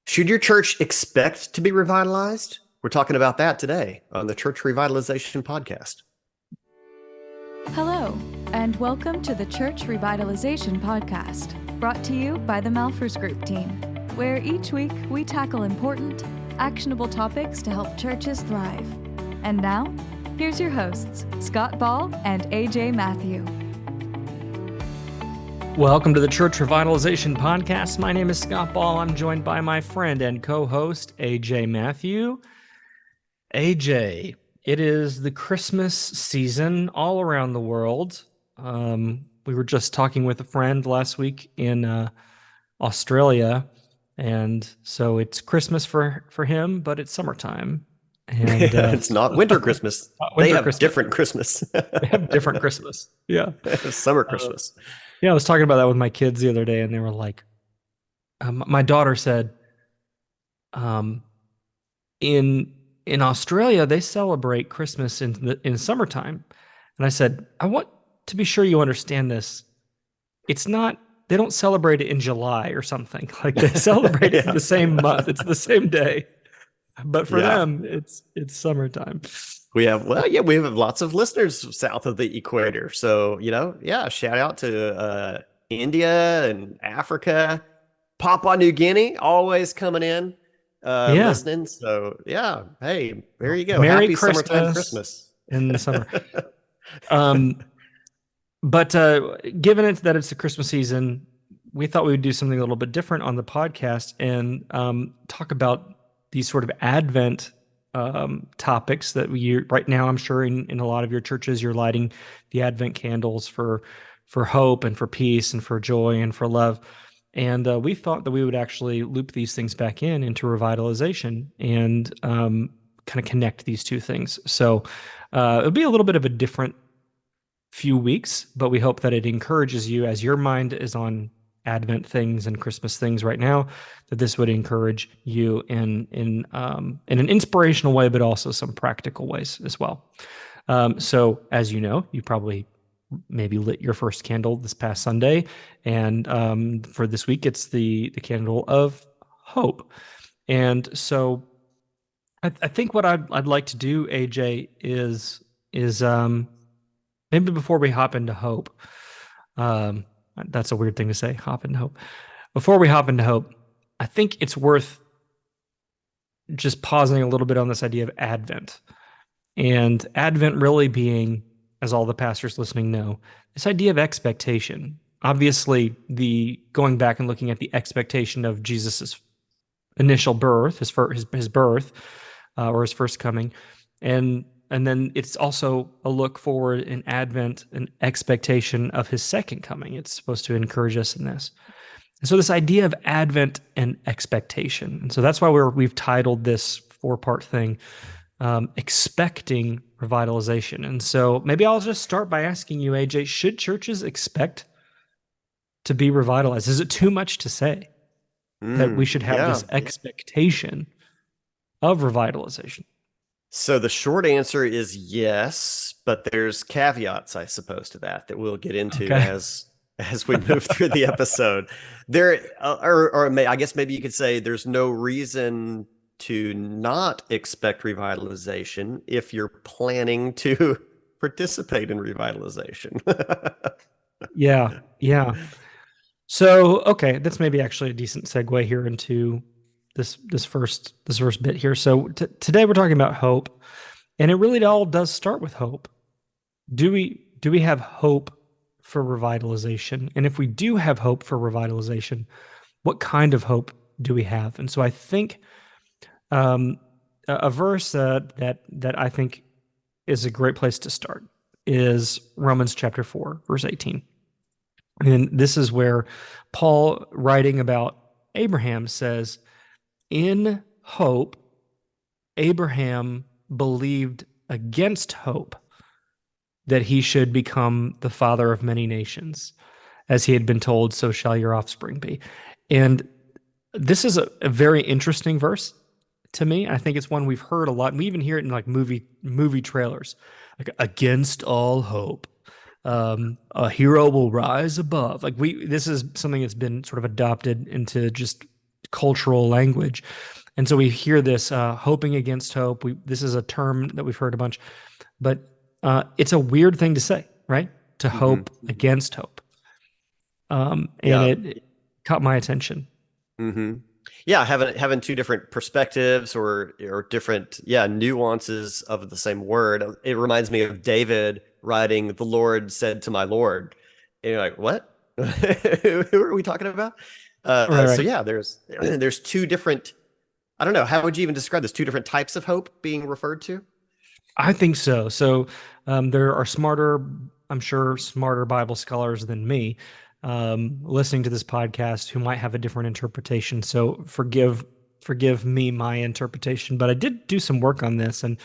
Should your church expect to be revitalized? We're talking about that today on the Church Revitalization Podcast. Hello, and welcome to the Church Revitalization Podcast, brought to you by the Malphurs Group team, where each week we tackle important, actionable topics to help churches thrive. And now, here's your hosts, Scott Ball and AJ Matthew. Welcome to the Church Revitalization Podcast. My name is Scott Ball. I'm joined by my friend and co-host, AJ Matthew. AJ, it is the Christmas season all around the world. We were just talking with a friend last week in Australia, and so it's Christmas for him, but it's summertime. And it's not winter Christmas. They have different Christmas. They have different Christmas. Yeah. Summer Christmas. Yeah, I was talking about that with my kids the other day, and they were like, my daughter said, in Australia, they celebrate Christmas in summertime. And I said, I want to be sure you understand this. It's not, they don't celebrate it in July or something. Like they celebrate it in the same month. It's the same day. But for them, it's summertime. We have lots of listeners south of the equator. So, shout out to India and Africa, Papua New Guinea, always coming in, listening. So, hey, there you go. Merry Happy summertime Christmas. In the summer. But given it that it's the Christmas season, we thought we would do something a little bit different on the podcast and talk about these sort of Advent topics that right now, I'm sure in a lot of your churches, you're lighting the Advent candles for hope and for peace and for joy and for love. And we thought that we would actually loop these things back into revitalization and kind of connect these two things. So it'll be a little bit of a different few weeks, but we hope that it encourages you as your mind is on Advent things and Christmas things right now, that this would encourage you in an inspirational way, but also some practical ways as well. So as you know, you probably maybe lit your first candle this past Sunday, and for this week, it's the candle of hope. And so I think what I'd like to do, AJ, is maybe before we hop into hope. That's a weird thing to say, hop into hope. Before we hop into hope, I think it's worth just pausing a little bit on this idea of Advent. And Advent really being, as all the pastors listening know, this idea of expectation. Obviously, going back and looking at the expectation of Jesus's initial birth, his birth, or his first coming, and then it's also a look forward in Advent, an expectation of his second coming. It's supposed to encourage us in this. And so this idea of Advent and expectation. And so that's why we've titled this 4-part thing, Expecting Revitalization. And so maybe I'll just start by asking you, AJ, should churches expect to be revitalized? Is it too much to say that we should have this expectation of revitalization? So the short answer is yes, but there's caveats, I suppose, to that we'll get into as we move through the episode. There, I guess maybe you could say there's no reason to not expect revitalization if you're planning to participate in revitalization. Yeah. So, that's maybe actually a decent segue here into this first bit here. So today we're talking about hope, and it really all does start with hope. Do we have hope for revitalization? And if we do have hope for revitalization, what kind of hope do we have? And so I think a verse that I think is a great place to start is Romans chapter 4, verse 18. And this is where Paul, writing about Abraham, says, in hope, Abraham believed against hope that he should become the father of many nations. As he had been told, so shall your offspring be. And this is a very interesting verse to me. I think it's one we've heard a lot. And we even hear it in like movie trailers, like against all hope. A hero will rise above. This is something that's been sort of adopted into just cultural language. And so we hear this hoping against hope. This is a term that we've heard a bunch, but it's a weird thing to say, right? To hope against hope. And it caught my attention. Yeah, having two different perspectives or different nuances of the same word. It reminds me of David writing, "The Lord said to my Lord," and you're like, "What? Who are we talking about?" Right. So yeah, there's two different. I don't know. How would you even describe this? Two different types of hope being referred to? I think so. So there are I'm sure, smarter Bible scholars than me listening to this podcast who might have a different interpretation. So forgive me my interpretation, but I did do some work on this, and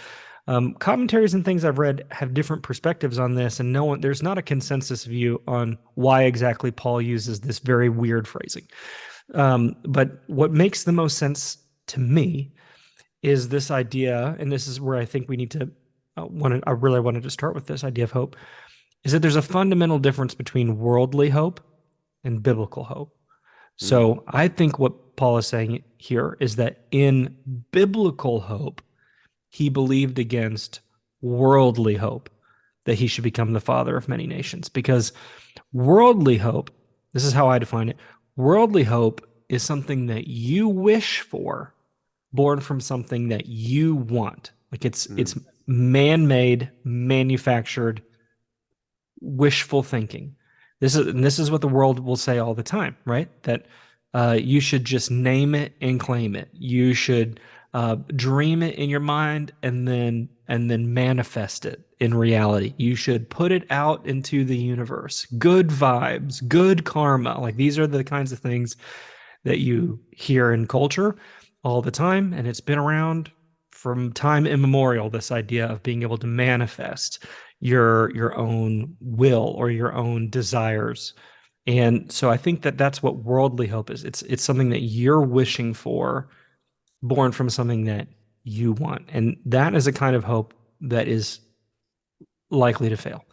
commentaries and things I've read have different perspectives on this, and there's not a consensus view on why exactly Paul uses this very weird phrasing. But what makes the most sense to me is this idea, and this is where I think we need to I really wanted to start with this idea of hope, is that there's a fundamental difference between worldly hope and biblical hope. So I think what Paul is saying here is that in biblical hope, he believed against worldly hope that he should become the father of many nations. Because worldly hope, this is how I define it, worldly hope is something that you wish for, born from something that you want. Like it's man-made, manufactured, wishful thinking. This is what the world will say all the time, right? That you should just name it and claim it. You should dream it in your mind and then manifest it in reality. You should put it out into the universe. Good vibes, good karma. Like these are the kinds of things that you hear in culture all the time, and it's been around from time immemorial, this idea of being able to manifest your own will or your own desires. And so I think that that's what worldly hope is. It's something that you're wishing for, born from something that you want. And that is a kind of hope that is likely to fail.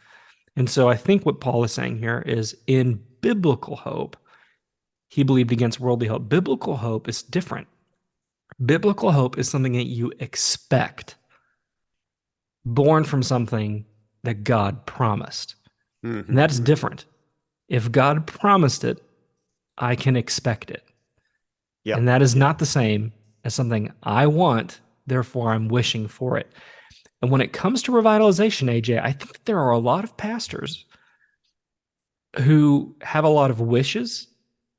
And so I think what Paul is saying here is in biblical hope, he believed against worldly hope. Biblical hope is different. Biblical hope is something that you expect, born from something that God promised. And that's different. If God promised it, I can expect it. Yep. And that is not the same as something I want, therefore I'm wishing for it. And when it comes to revitalization, AJ, I think there are a lot of pastors who have a lot of wishes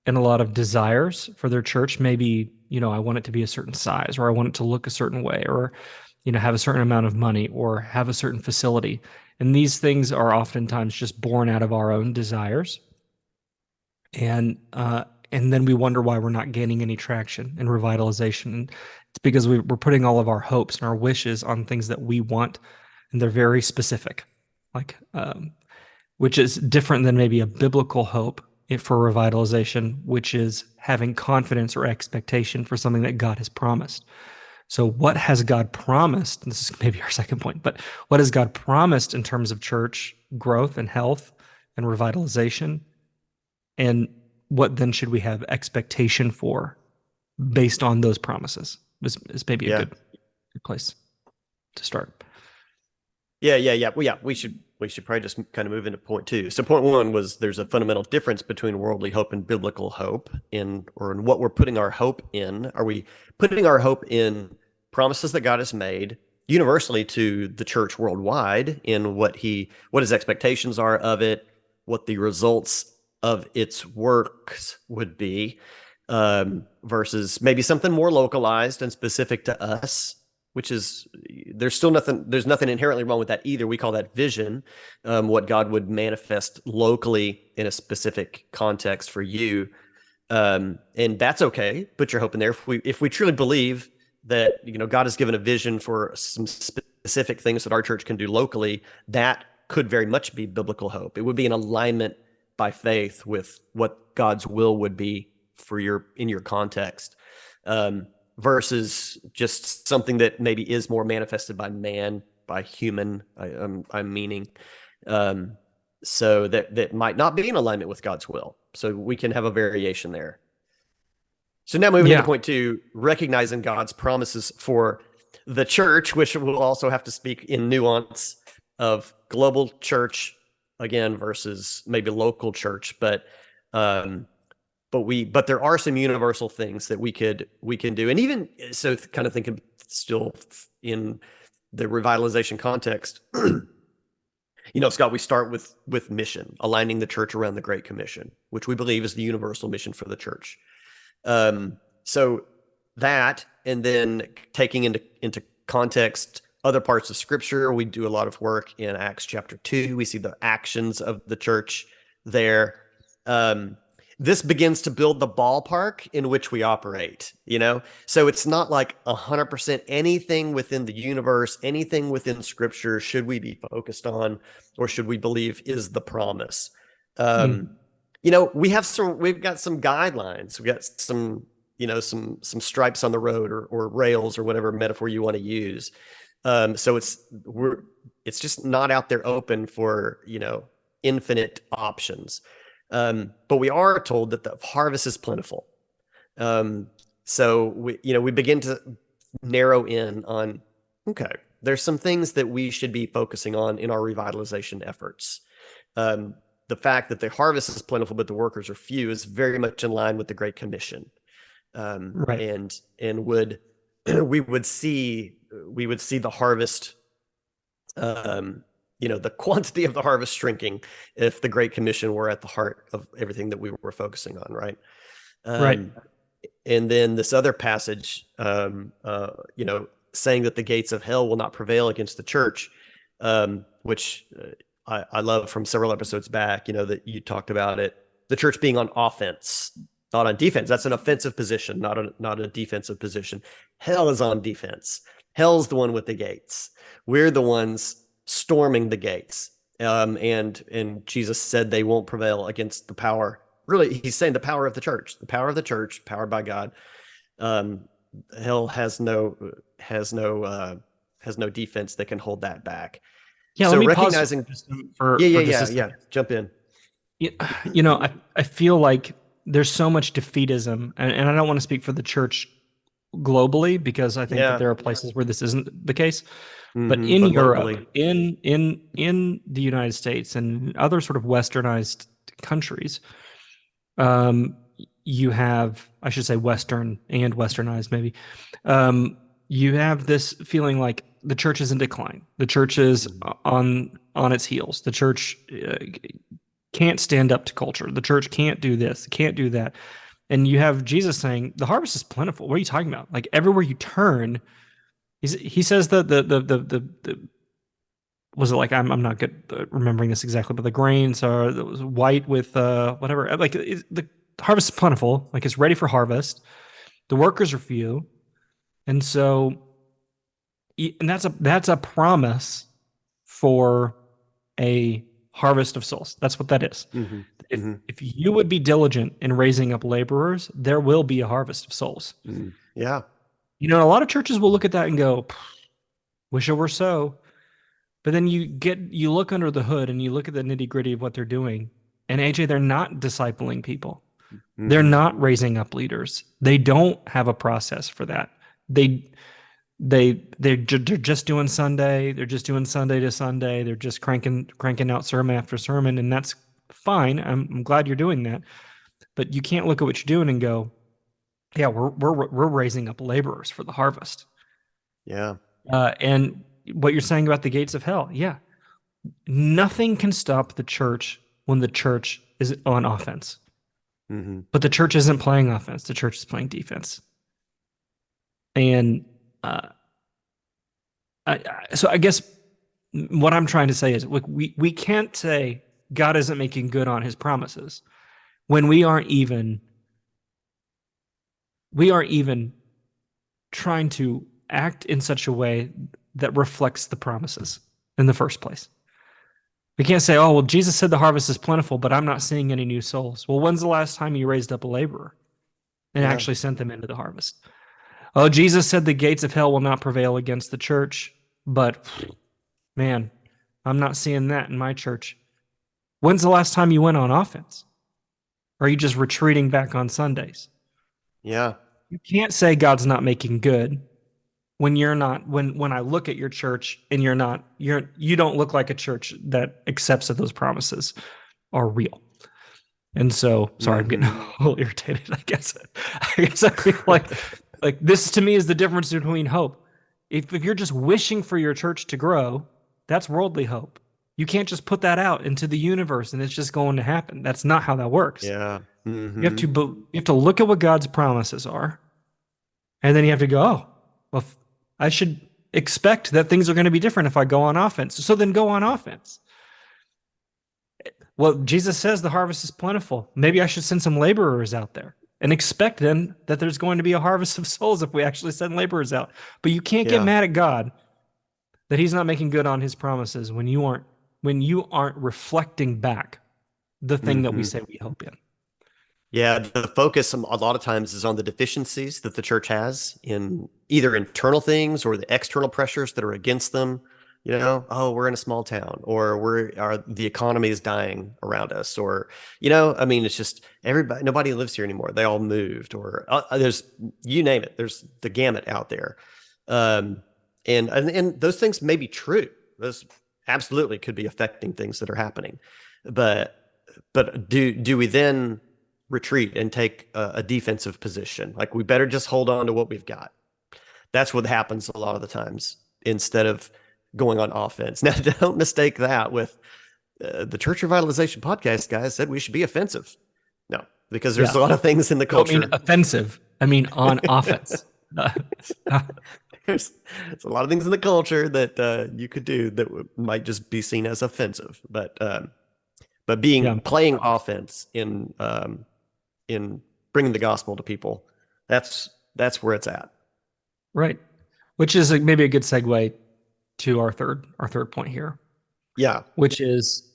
and a lot of desires for their church. Maybe, I want it to be a certain size, or I want it to look a certain way, or, have a certain amount of money, or have a certain facility. And these things are oftentimes just born out of our own desires. And then we wonder why we're not gaining any traction in revitalization. And it's because we're putting all of our hopes and our wishes on things that we want, and they're very specific, which is different than maybe a biblical hope for revitalization, which is having confidence or expectation for something that God has promised. So what has God promised? This is maybe our second point, but what has God promised in terms of church growth and health and revitalization? And what then should we have expectation for based on those promises? Is maybe a good place to start. Yeah. Well, we should probably just kind of move into point two. So point one was there's a fundamental difference between worldly hope and biblical hope in what we're putting our hope in. Are we putting our hope in promises that God has made universally to the church worldwide in what his expectations are of it, what the results of its works would be, versus maybe something more localized and specific to us, which is there's nothing inherently wrong with that either. We call that vision, what God would manifest locally in a specific context for you. And that's okay. Put your hope in there. If we truly believe that, God has given a vision for some specific things that our church can do locally, that could very much be biblical hope. It would be in alignment by faith with what God's will would be in your context. Versus just something that maybe is more manifested by man, by human, I'm meaning. So that might not be in alignment with God's will. So we can have a variation there. So now moving into point 2, recognizing God's promises for the church, which we'll also have to speak in nuance of global church again versus maybe local church, but there are some universal things that we can do. And even so, kind of thinking still in the revitalization context, Scott, we start with mission, aligning the church around the Great Commission, which we believe is the universal mission for the church. So that, and then taking into context other parts of Scripture, we do a lot of work in Acts chapter 2. We see the actions of the church there. This begins to build the ballpark in which we operate, So it's not like 100% anything within the universe, anything within Scripture should we be focused on, or should we believe is the promise. We've got some guidelines. We got some stripes on the road or rails or whatever metaphor you want to use. So it's just not out there open for, infinite options. But we are told that the harvest is plentiful. So we begin to narrow in on, okay, there's some things that we should be focusing on in our revitalization efforts. The fact that the harvest is plentiful, but the workers are few is very much in line with the Great Commission. Right. And we would see the harvest, the quantity of the harvest shrinking if the Great Commission were at the heart of everything that we were focusing on, right? Right. And then this other passage, saying that the gates of hell will not prevail against the church, which I love from several episodes back, that you talked about it, the church being on offense, not on defense. That's an offensive position, not a defensive position. Hell is on defense. Hell's the one with the gates. We're the ones storming the gates. And Jesus said they won't prevail against the power. Really, he's saying the power of the church, powered by God. Hell has no defense that can hold that back. Yeah, so let me recognizing pause jump in. I feel like there's so much defeatism, and I don't want to speak for the church globally, because I think that there are places where this isn't the case. But in Europe, in the United States, and other sort of westernized countries, you have, I should say Western and westernized maybe, you have this feeling like the church is in decline. The church is on its heels. The church can't stand up to culture. The church can't do this, can't do that. And you have Jesus saying, the harvest is plentiful. What are you talking about? Like everywhere you turn, he says that the was it like, I'm not good at remembering this exactly, but the grains are white with whatever. Like the harvest is plentiful, like it's ready for harvest. The workers are few, and so, and that's a promise for a harvest of souls. That's what that is. If you would be diligent in raising up laborers, there will be a harvest of souls. Yeah. A lot of churches will look at that and go, wish it were so. But then you look under the hood and you look at the nitty gritty of what they're doing. And AJ, they're not discipling people. They're not raising up leaders. They don't have a process for that. They're just doing Sunday. They're just doing Sunday to Sunday. They're just cranking out sermon after sermon, and that's fine. I'm glad you're doing that, but you can't look at what you're doing and go, "Yeah, we're raising up laborers for the harvest." Yeah. And what you're saying about the gates of hell, yeah, nothing can stop the church when the church is on offense. But the church isn't playing offense. The church is playing defense. And so I guess what I'm trying to say is, look, we can't say God isn't making good on his promises when we aren't even trying to act in such a way that reflects the promises in the first place. We can't say, oh, well, Jesus said the harvest is plentiful, but I'm not seeing any new souls. Well, when's the last time you raised up a laborer and actually sent them into the harvest? Oh, Jesus said the gates of hell will not prevail against the church, but man, I'm not seeing that in my church. When's the last time you went on offense? Or are you just retreating back on Sundays? Yeah. You can't say God's not making good when you're not, when I look at your church and you don't look like a church that accepts that those promises are real. And so, sorry, I'm getting a little irritated. I guess I feel like this to me is the difference between hope. If you're just wishing for your church to grow, that's worldly hope. You can't just put that out into the universe and it's just going to happen. That's not how that works. Yeah. You have to look at what God's promises are, and then you have to go, oh, well, I should expect that things are going to be different if I go on offense. So then go on offense. Well, Jesus says the harvest is plentiful. Maybe I should send some laborers out there and expect then that there's going to be a harvest of souls if we actually send laborers out. But you can't get mad at God that he's not making good on his promises when you aren't reflecting back the thing that we say we hope in. Yeah, the focus a lot of times is on the deficiencies that the church has in either internal things or the external pressures that are against them. You know, oh, we're in a small town, or the economy is dying around us, or, you know, I mean, it's just nobody lives here anymore. They all moved, or there's, you name it. There's the gamut out there. And those things may be true. Those absolutely could be affecting things that are happening. But do we then retreat and take a defensive position? Like, we better just hold on to what we've got. That's what happens a lot of the times, instead of going on offense. Now, don't mistake that with the Church Revitalization Podcast guys said we should be offensive. No, because there's a lot of things in the culture. I mean offensive. I mean on offense. There's a lot of things in the culture that you could do that might just be seen as offensive, but playing offense in bringing the gospel to people, that's where it's at. Right. Which is maybe a good segue to our third point here. Yeah. Which is,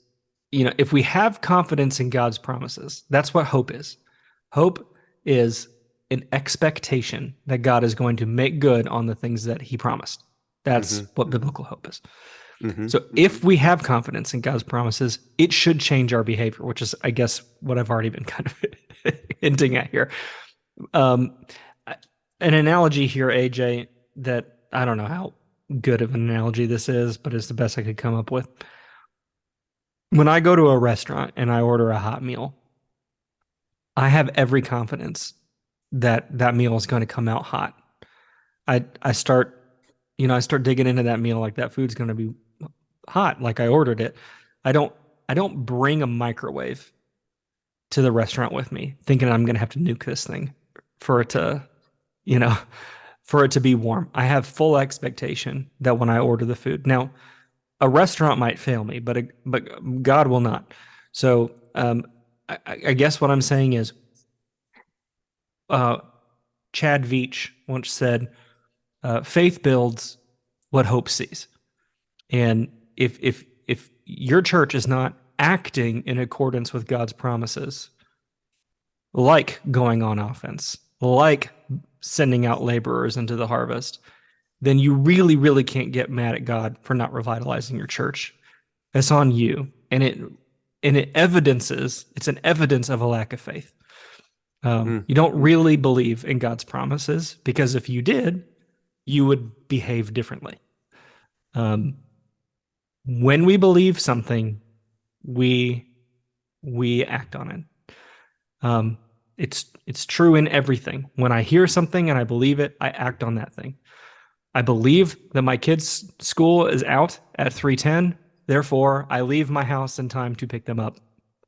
you know, if we have confidence in God's promises, that's what hope is. Hope is an expectation that God is going to make good on the things that he promised. That's what biblical hope is. So if we have confidence in God's promises, it should change our behavior, which is, I guess, what I've already been kind of hinting at here. An analogy here, AJ, that I don't know how good of an analogy this is, but it's the best I could come up with. When I go to a restaurant and I order a hot meal, I have every confidence that that meal is going to come out hot. I start digging into that meal like that food's going to be hot, like I ordered it. I don't bring a microwave to the restaurant with me thinking I'm going to have to nuke this thing for it to, for it to be warm. I have full expectation that when I order the food. Now, a restaurant might fail me, but God will not. So I guess what I'm saying is, Chad Veach once said, faith builds what hope sees. And if your church is not acting in accordance with God's promises, like going on offense, like sending out laborers into the harvest, then you really, really can't get mad at God for not revitalizing your church. It's on you. And it evidences, it's an evidence of a lack of faith. You don't really believe in God's promises, because if you did, you would behave differently. When we believe something, we act on it. It's true in everything. When I hear something and I believe it, I act on that thing. I believe that my kid's school is out at 3:10. Therefore, I leave my house in time to pick them up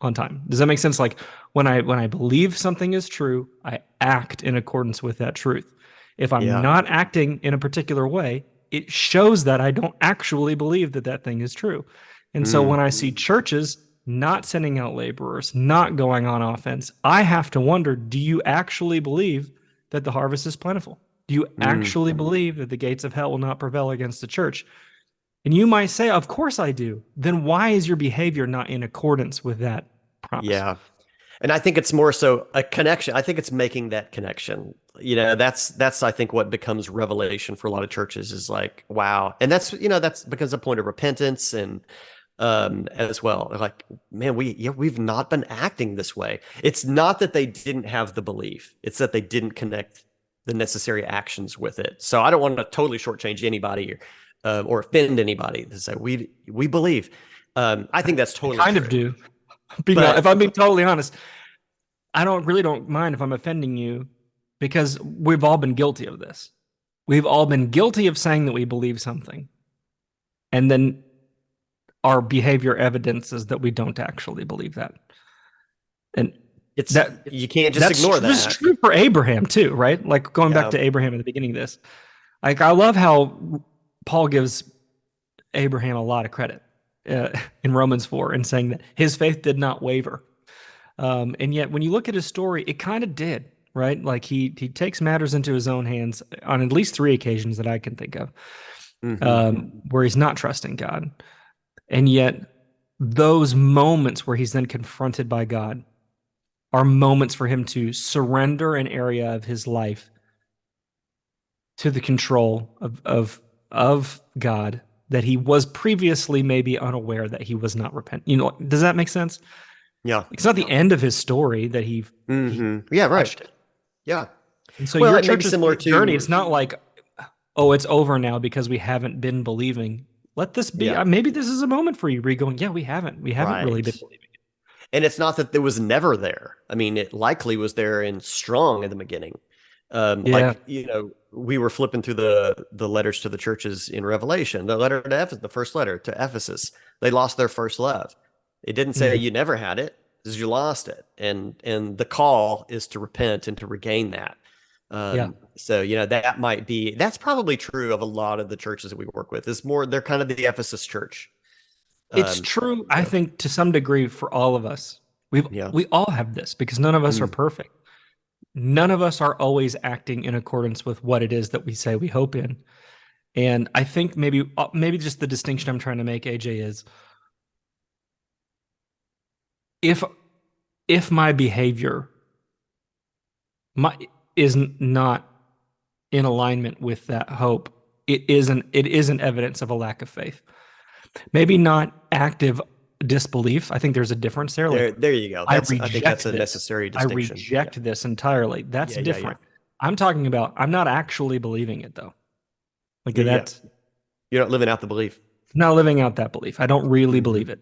on time. Does that make sense? Like when I believe something is true, I act in accordance with that truth. If I'm not acting in a particular way, it shows that I don't actually believe that that thing is true. And so when I see churches not sending out laborers, not going on offense, I have to wonder, do you actually believe that the harvest is plentiful? Do you actually believe that the gates of hell will not prevail against the church? And you might say, of course I do. Then why is your behavior not in accordance with that promise? Yeah. And I think it's more so a connection. I think it's making that connection. That's I think what becomes revelation for a lot of churches is like, wow. And that's becomes a point of repentance and as well. Like, man, we've not been acting this way. It's not that they didn't have the belief; it's that they didn't connect the necessary actions with it. So I don't want to totally shortchange anybody or offend anybody to say we believe. I think that's totally kind true. of do. If I'm being totally honest, I don't mind if I'm offending you, because we've all been guilty of this. We've all been guilty of saying that we believe something, and then our behavior evidences that we don't actually believe that. And it's that you can't just ignore that. That's true for Abraham too, right? Like going back to Abraham at the beginning of this. Like, I love how Paul gives Abraham a lot of credit in Romans 4 and saying that his faith did not waver. And yet when you look at his story, it kind of did, right? Like he takes matters into his own hands on at least 3 occasions that I can think of, where he's not trusting God. And yet those moments where he's then confronted by God are moments for him to surrender an area of his life to the control of God that he was previously maybe unaware that he was not repentant. Does that make sense? Yeah. It's not the end of his story that he yeah, right. It. Yeah. And so your church's journey, it's not like, oh, it's over now because we haven't been believing. Let this be. Maybe this is a moment for you where you're going, yeah, we haven't really been believing. And it's not that it was never there. I mean, it likely was there and strong in the beginning. Like, we were flipping through the letters to the churches in Revelation. The letter to Ephesus, the first letter to Ephesus, they lost their first love. It didn't say you never had it, it says you lost it. And the call is to repent and to regain that. So, that's probably true of a lot of the churches that we work with. They're kind of the Ephesus church. It's true, I think, to some degree for all of us. We all have this, because none of us are perfect. None of us are always acting in accordance with what it is that we say we hope in. And I think maybe just the distinction I'm trying to make, AJ, is if my behavior is not in alignment with that hope, it isn't evidence of a lack of faith. Maybe not active disbelief. I think there's a difference there. There you go. I think that's a necessary distinction. I reject this entirely. That's different. I'm talking about, I'm not actually believing it though. Like that's you're not living out the belief. Not living out that belief. I don't really believe it,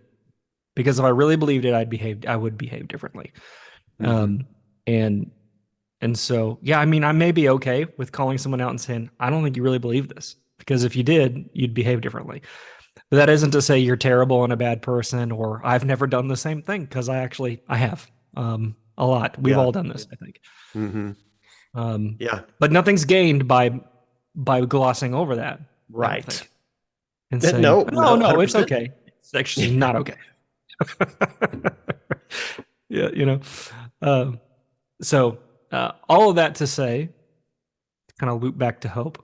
because if I really believed it, I would behave differently. And so, I mean, I may be okay with calling someone out and saying, I don't think you really believe this, because if you did, you'd behave differently. But that isn't to say you're terrible and a bad person, or I've never done the same thing, because I have a lot. We've all done this, I think. But nothing's gained by glossing over that. Right. And saying, no, it's okay. It's actually not okay. So all of that to say, to kind of loop back to hope.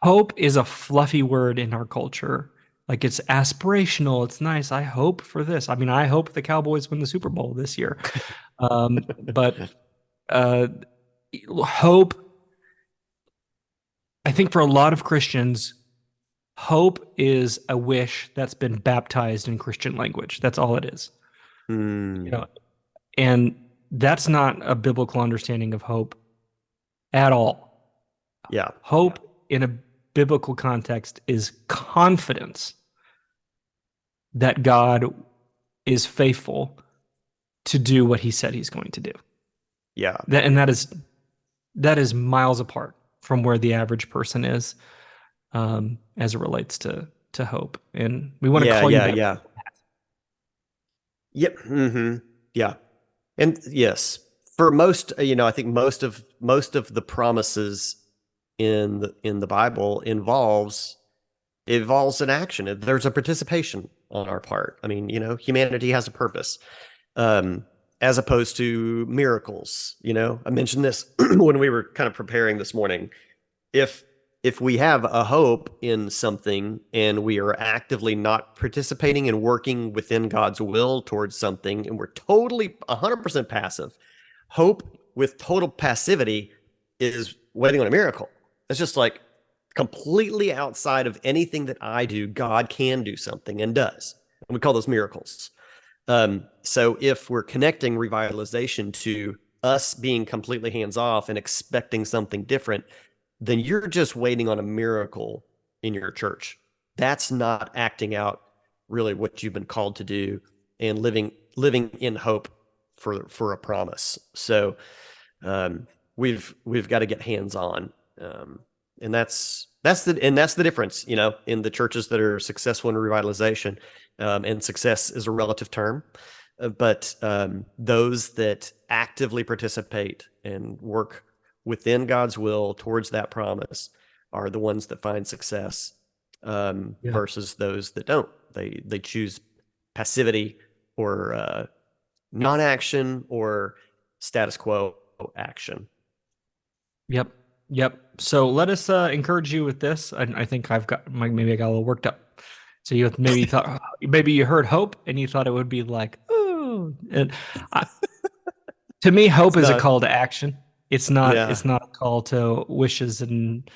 Hope is a fluffy word in our culture. Like, it's aspirational. It's nice. I hope for this. I mean, I hope the Cowboys win the Super Bowl this year. But hope, I think for a lot of Christians, hope is a wish that's been baptized in Christian language. That's all it is. And that's not a biblical understanding of hope at all. Hope in a biblical context is confidence that God is faithful to do what he said he's going to do. That is miles apart from where the average person is, as it relates to hope. And we want to call you that. Yep. Yeah. And yes, for most, I think most of the promises in the Bible involves an action. There's a participation on our part. I mean, humanity has a purpose, as opposed to miracles. I mentioned this when we were kind of preparing this morning. If we have a hope in something and we are actively not participating and working within God's will towards something, and we're totally 100% passive, hope with total passivity is waiting on a miracle. It's just like completely outside of anything that I do. God can do something and does. And we call those miracles. So if we're connecting revitalization to us being completely hands off and expecting something different, then you're just waiting on a miracle in your church. That's not acting out really what you've been called to do and living in hope for a promise. So we've got to get hands on, and that's the difference, in the churches that are successful in revitalization. And success is a relative term, but those that actively participate and work within God's will towards that promise are the ones that find success, versus those that don't. They choose passivity or non-action or status quo action. Yep. So let us encourage you with this. I think maybe I got a little worked up. So you maybe thought, maybe you heard hope and you thought it would be like, oh, and to me, hope is a call to action. It's not. Yeah. It's not a call to wishes and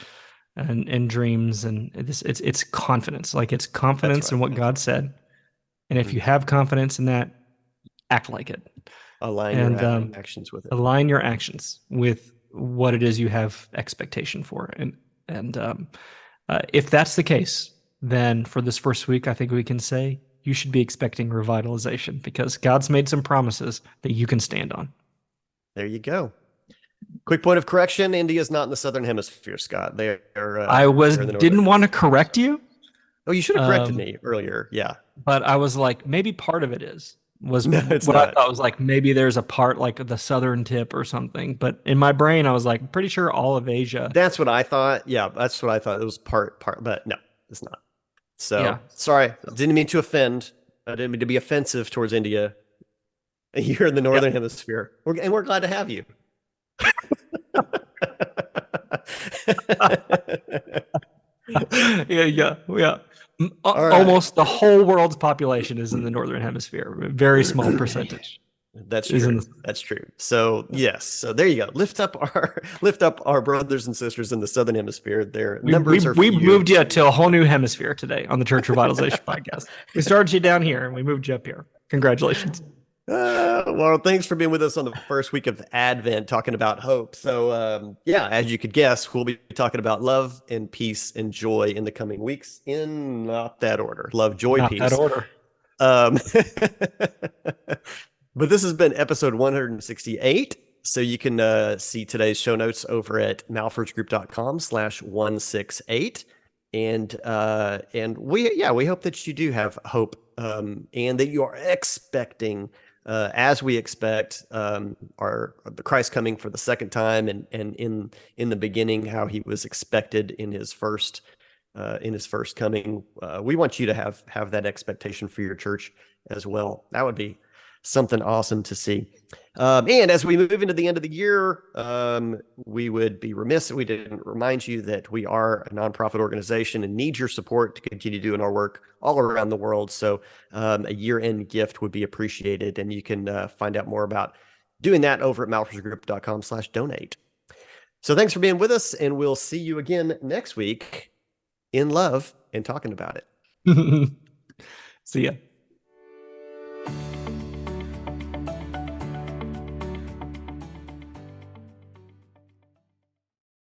dreams, and it's confidence. Like, it's confidence in what God said, and if you have confidence in that, act like it. Align your actions with it. Align your actions with what it is you have expectation for, and if that's the case, then for this first week, I think we can say you should be expecting revitalization, because God's made some promises that you can stand on. There you go. Quick point of correction: India is not in the southern hemisphere, Scott. They're didn't want to correct you. Oh, you should have corrected me earlier. Yeah, but I was like, maybe part of it is. No, it's what not. I thought was like, maybe there's a part like the southern tip or something. But in my brain, I was like, pretty sure all of Asia. That's what I thought. Yeah, that's what I thought. It was part, but no, it's not. So yeah. Sorry, didn't mean to offend. I didn't mean to be offensive towards India. You're in the northern hemisphere, and we're glad to have you. Yeah. Almost the whole world's population is in the northern hemisphere. A very small percentage. That's true. That's true. So yes. So there you go. Lift up our brothers and sisters in the southern hemisphere. Their numbers are few. We moved you to a whole new hemisphere today on the Church Revitalization Podcast. We started you down here and we moved you up here. Congratulations. Well, thanks for being with us on the first week of Advent, talking about hope. So, as you could guess, we'll be talking about love and peace and joy in the coming weeks, in not that order. Love, joy, not peace. Not that order. But this has been episode 168. So you can see today's show notes over at malphursgroup.com/168. And we hope that you do have hope, and that you are expecting, as we expect, the Christ coming for the second time, and in the beginning, how he was expected in his first coming. We want you to have that expectation for your church as well. That would be something awesome to see. And as we move into the end of the year, we would be remiss if we didn't remind you that we are a nonprofit organization and need your support to continue doing our work all around the world. So a year-end gift would be appreciated, and you can find out more about doing that over at malphursgroup.com/donate. So thanks for being with us, and we'll see you again next week in love and talking about it. See ya.